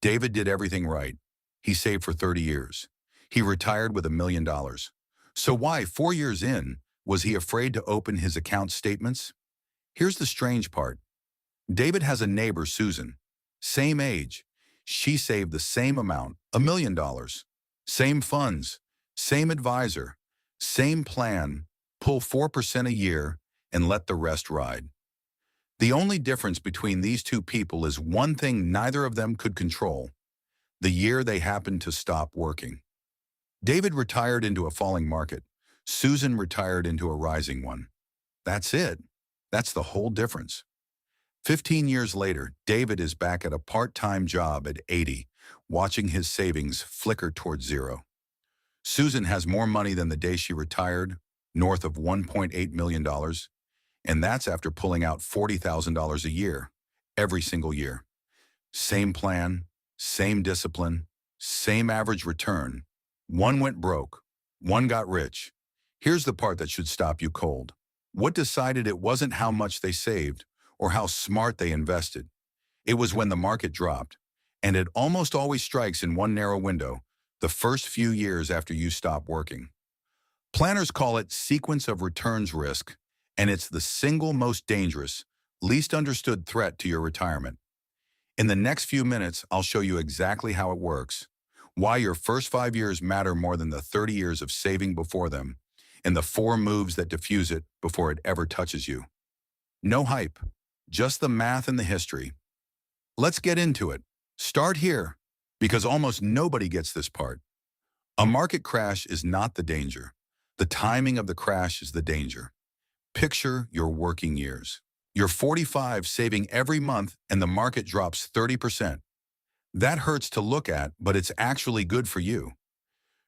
David did everything right. He saved for 30 years. He retired with $1 million. So why, 4 years in, was he afraid to open his account statements? Here's the strange part. David has a neighbor, Susan. Same age. She saved the same amount, $1 million. Same funds, same advisor, same plan, pull 4% a year and let the rest ride. The only difference between these two people is one thing neither of them could control: the year they happened to stop working. David retired into a falling market. Susan retired into a rising one. That's it. That's the whole difference. 15 years later, David is back at a part-time job at 80, watching his savings flicker towards zero. Susan has more money than the day she retired, north of $1.8 million, and that's after pulling out $40,000 a year, every single year. Same plan, same discipline, same average return. One went broke, one got rich. Here's the part that should stop you cold. What decided it wasn't how much they saved or how smart they invested? It was when the market dropped, and it almost always strikes in one narrow window, the first few years after you stop working. Planners call it sequence of returns risk, and it's the single most dangerous, least understood threat to your retirement. In the next few minutes, I'll show you exactly how it works, why your first 5 years matter more than the 30 years of saving before them, and the 4 moves that diffuse it before it ever touches you. No hype, just the math and the history. Let's get into it. Start here, because almost nobody gets this part. A market crash is not the danger. The timing of the crash is the danger. Picture your working years. You're 45, saving every month, and the market drops 30%. That hurts to look at, but it's actually good for you.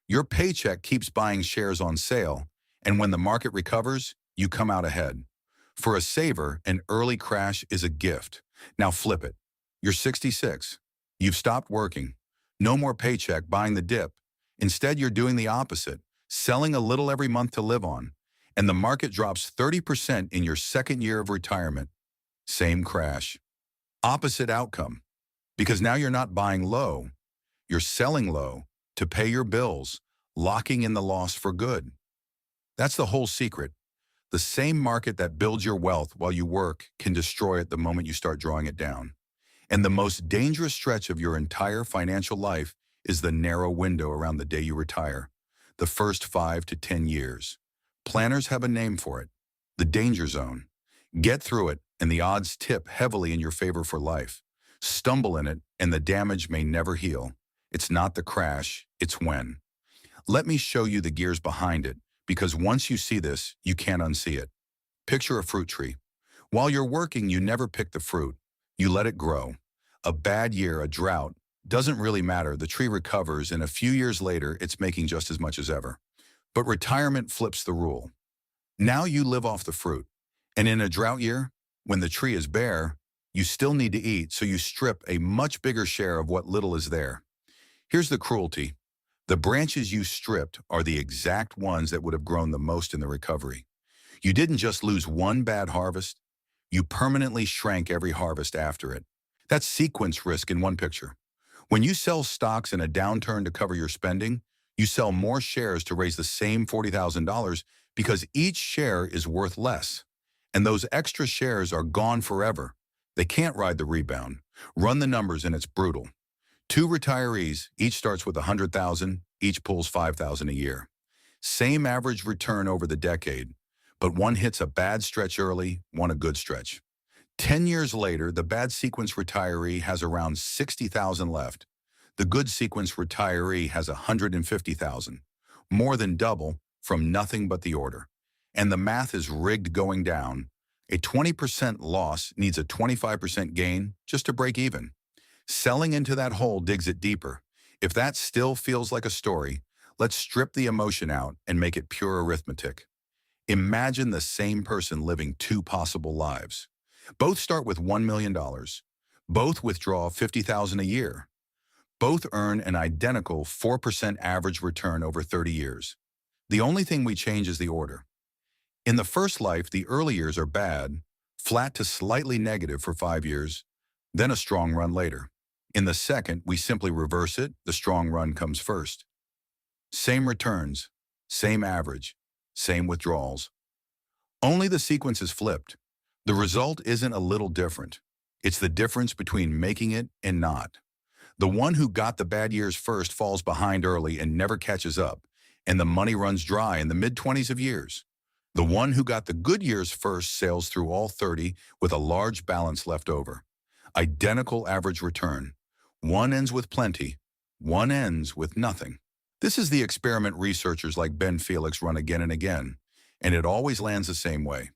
Your paycheck keeps buying shares on sale, and when the market recovers, you come out ahead. For a saver, an early crash is a gift. Now flip it. You're 66. You've stopped working. No more paycheck buying the dip. Instead, you're doing the opposite, selling a little every month to live on. And the market drops 30% in your second year of retirement. Same crash. Opposite outcome. Because now you're not buying low. You're selling low to pay your bills, locking in the loss for good. That's the whole secret. The same market that builds your wealth while you work can destroy it the moment you start drawing it down. And the most dangerous stretch of your entire financial life is the narrow window around the day you retire, the first 5 to 10 years. Planners have a name for it: the danger zone. Get through it, and the odds tip heavily in your favor for life. Stumble in it, and the damage may never heal. It's not the crash, it's when. Let me show you the gears behind it, because once you see this, you can't unsee it. Picture a fruit tree. While you're working, you never pick the fruit. You let it grow. A bad year, a drought, doesn't really matter. The tree recovers, and a few years later, it's making just as much as ever. But retirement flips the rule. Now you live off the fruit. And in a drought year, when the tree is bare, you still need to eat, so you strip a much bigger share of what little is there. Here's the cruelty. The branches you stripped are the exact ones that would have grown the most in the recovery. You didn't just lose one bad harvest, you permanently shrank every harvest after it. That's sequence risk in one picture. When you sell stocks in a downturn to cover your spending, you sell more shares to raise the same $40,000 because each share is worth less. And those extra shares are gone forever. They can't ride the rebound. Run the numbers and it's brutal. 2 retirees, each starts with $100,000, each pulls $5,000 a year. Same average return over the decade, but one hits a bad stretch early, one a good stretch. 10 years later, the bad sequence retiree has around $60,000 left. The good sequence retiree has $150,000, more than double from nothing but the order. And the math is rigged going down. A 20% loss needs a 25% gain just to break even. Selling into that hole digs it deeper. If that still feels like a story, let's strip the emotion out and make it pure arithmetic. Imagine the same person living 2 possible lives. Both start with $1 million. Both withdraw $50,000 a year. Both earn an identical 4% average return over 30 years. The only thing we change is the order. In the first life, the early years are bad, flat to slightly negative for 5 years, then a strong run later. In the second, we simply reverse it. The strong run comes first. Same returns, same average, same withdrawals. Only the sequence is flipped. The result isn't a little different. It's the difference between making it and not. The one who got the bad years first falls behind early and never catches up, and the money runs dry in the mid-20s of years. The one who got the good years first sails through all 30 with a large balance left over. Identical average return. One ends with plenty, one ends with nothing. This is the experiment researchers like Ben Felix run again and again, and it always lands the same way.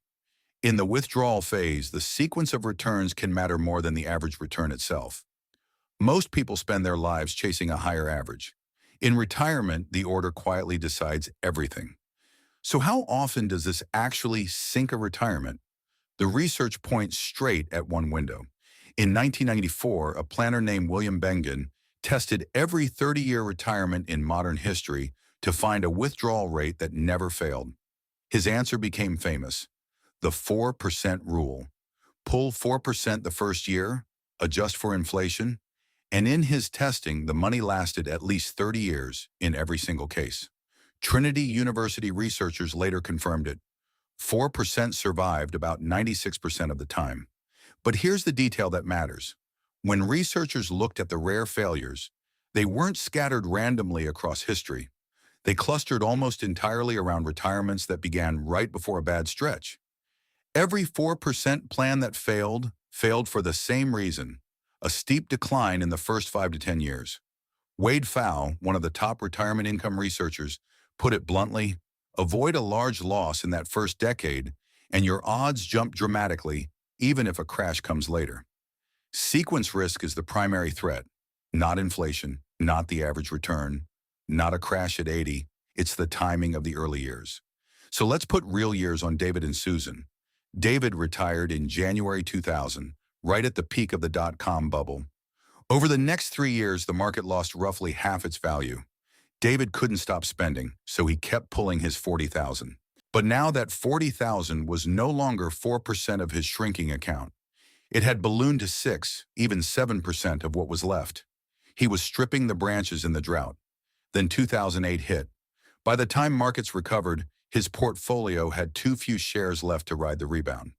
In the withdrawal phase, the sequence of returns can matter more than the average return itself. Most people spend their lives chasing a higher average. In retirement, the order quietly decides everything. So how often does this actually sink a retirement? The research points straight at one window. In 1994, a planner named William Bengen tested every 30-year retirement in modern history to find a withdrawal rate that never failed. His answer became famous: the 4% rule. Pull 4% the first year, adjust for inflation, and in his testing, the money lasted at least 30 years in every single case. Trinity University researchers later confirmed it. 4% survived about 96% of the time. But here's the detail that matters. When researchers looked at the rare failures, they weren't scattered randomly across history. They clustered almost entirely around retirements that began right before a bad stretch. Every 4% plan that failed for the same reason: a steep decline in the first 5 to 10 years. Wade Pfau, one of the top retirement income researchers, put it bluntly: avoid a large loss in that first decade, and your odds jump dramatically, even if a crash comes later. Sequence risk is the primary threat, not inflation, not the average return, not a crash at 80. It's the timing of the early years. So let's put real years on David and Susan. David retired in January 2000, right at the peak of the dot-com bubble. Over the next 3 years, the market lost roughly half its value. David couldn't stop spending, so he kept pulling his $40,000. But now that $40,000 was no longer 4% of his shrinking account. It had ballooned to 6, even 7% of what was left. He was stripping the branches in the drought. Then 2008 hit. By the time markets recovered, his portfolio had too few shares left to ride the rebound.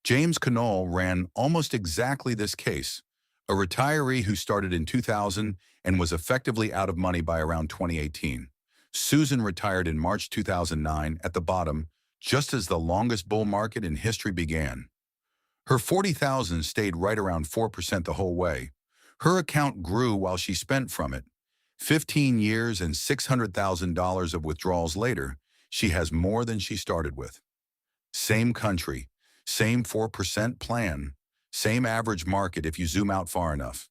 James Conole ran almost exactly this case, a retiree who started in 2000 and was effectively out of money by around 2018. Susan retired in March 2009 at the bottom, just as the longest bull market in history began. Her $40,000 stayed right around 4% the whole way. Her account grew while she spent from it. 15 years and $600,000 of withdrawals later, she has more than she started with. Same country, same 4% plan, same average market if you zoom out far enough.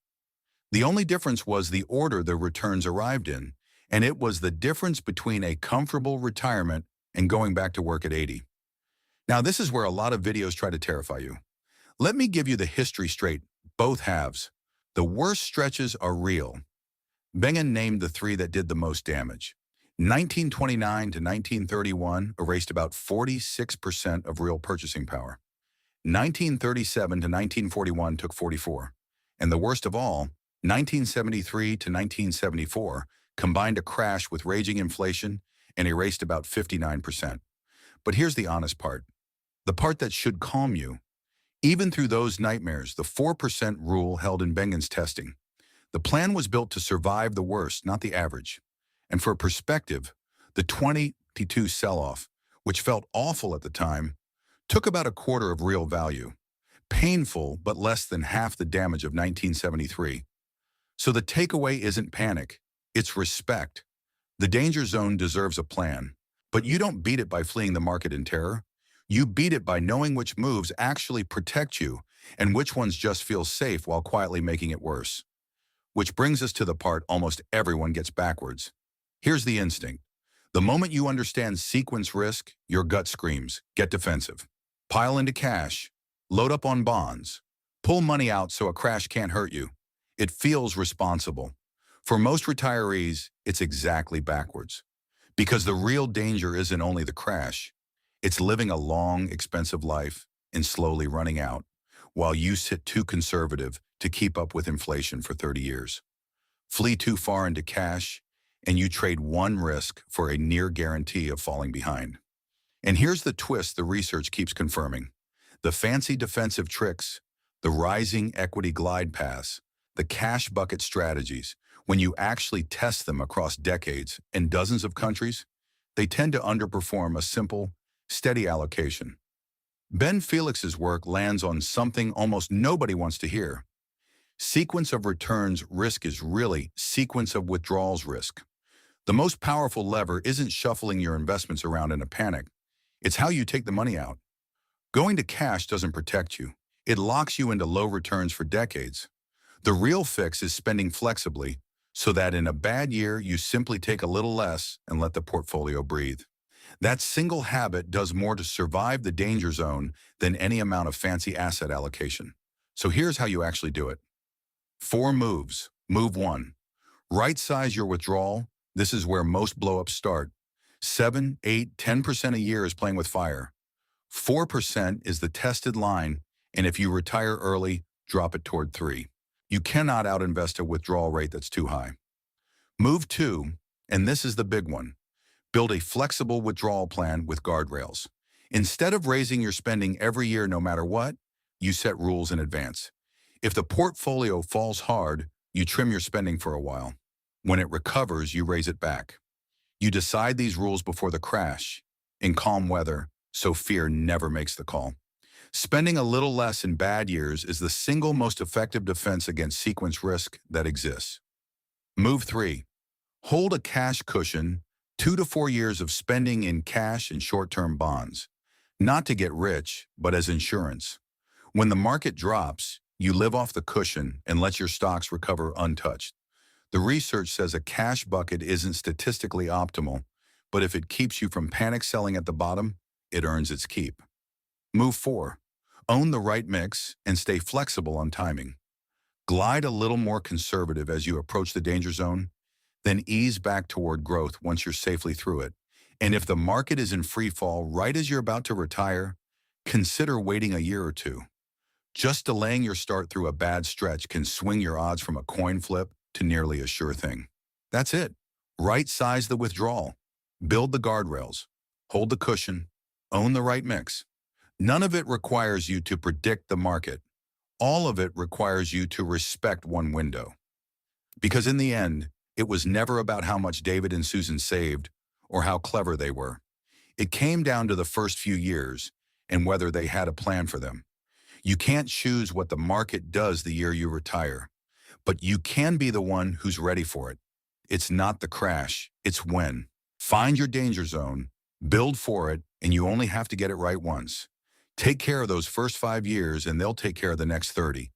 The only difference was the order the returns arrived in, and it was the difference between a comfortable retirement and going back to work at 80. Now, this is where a lot of videos try to terrify you. Let me give you the history straight, both halves. The worst stretches are real. Bengen named the 3 that did the most damage. 1929 to 1931 erased about 46% of real purchasing power. 1937 to 1941 took 44. And the worst of all, 1973 to 1974 combined a crash with raging inflation and erased about 59%. But here's the honest part, the part that should calm you. Even through those nightmares, the 4% rule held in Bengen's testing. The plan was built to survive the worst, not the average. And for perspective, the 2022 sell-off, which felt awful at the time, took about a quarter of real value. Painful, but less than half the damage of 1973. So the takeaway isn't panic, it's respect. The danger zone deserves a plan, but you don't beat it by fleeing the market in terror. You beat it by knowing which moves actually protect you and which ones just feel safe while quietly making it worse. Which brings us to the part almost everyone gets backwards. Here's the instinct. The moment you understand sequence risk, your gut screams, get defensive. Pile into cash, load up on bonds, pull money out so a crash can't hurt you. It feels responsible. For most retirees, it's exactly backwards. Because the real danger isn't only the crash, it's living a long, expensive life and slowly running out. while you sit too conservative to keep up with inflation for 30 years. Flee too far into cash, and you trade one risk for a near guarantee of falling behind. And here's the twist the research keeps confirming. The fancy defensive tricks, the rising equity glide paths, the cash bucket strategies, when you actually test them across decades and dozens of countries, they tend to underperform a simple, steady allocation. Ben Felix's work lands on something almost nobody wants to hear. Sequence of returns risk is really sequence of withdrawals risk. The most powerful lever isn't shuffling your investments around in a panic. It's how you take the money out. Going to cash doesn't protect you. It locks you into low returns for decades. The real fix is spending flexibly so that in a bad year, you simply take a little less and let the portfolio breathe. That single habit does more to survive the danger zone than any amount of fancy asset allocation. So here's how you actually do it. 4 moves. Move 1. Right-size your withdrawal. This is where most blow-ups start. 7, 8, 10% a year is playing with fire. 4% is the tested line, and if you retire early, drop it toward 3. You cannot outinvest a withdrawal rate that's too high. Move 2, and this is the big one. Build a flexible withdrawal plan with guardrails. Instead of raising your spending every year no matter what, you set rules in advance. If the portfolio falls hard, you trim your spending for a while. When it recovers, you raise it back. You decide these rules before the crash, in calm weather, so fear never makes the call. Spending a little less in bad years is the single most effective defense against sequence risk that exists. Move 3. Hold a cash cushion, 2 to 4 years of spending in cash and short-term bonds. Not to get rich, but as insurance. When the market drops, you live off the cushion and let your stocks recover untouched. The research says a cash bucket isn't statistically optimal, but if it keeps you from panic selling at the bottom, it earns its keep. Move 4. Own the right mix and stay flexible on timing. Glide a little more conservative as you approach the danger zone, then ease back toward growth once you're safely through it. And if the market is in free fall right as you're about to retire, consider waiting a year or two. Just delaying your start through a bad stretch can swing your odds from a coin flip to nearly a sure thing. That's it. Right-size the withdrawal. Build the guardrails. Hold the cushion. Own the right mix. None of it requires you to predict the market. All of it requires you to respect one window. Because in the end, it was never about how much David and Susan saved or how clever they were. It came down to the first few years and whether they had a plan for them. You can't choose what the market does the year you retire, but you can be the one who's ready for it. It's not the crash, it's when. Find your danger zone, build for it, and you only have to get it right once. Take care of those first 5 years and they'll take care of the next 30.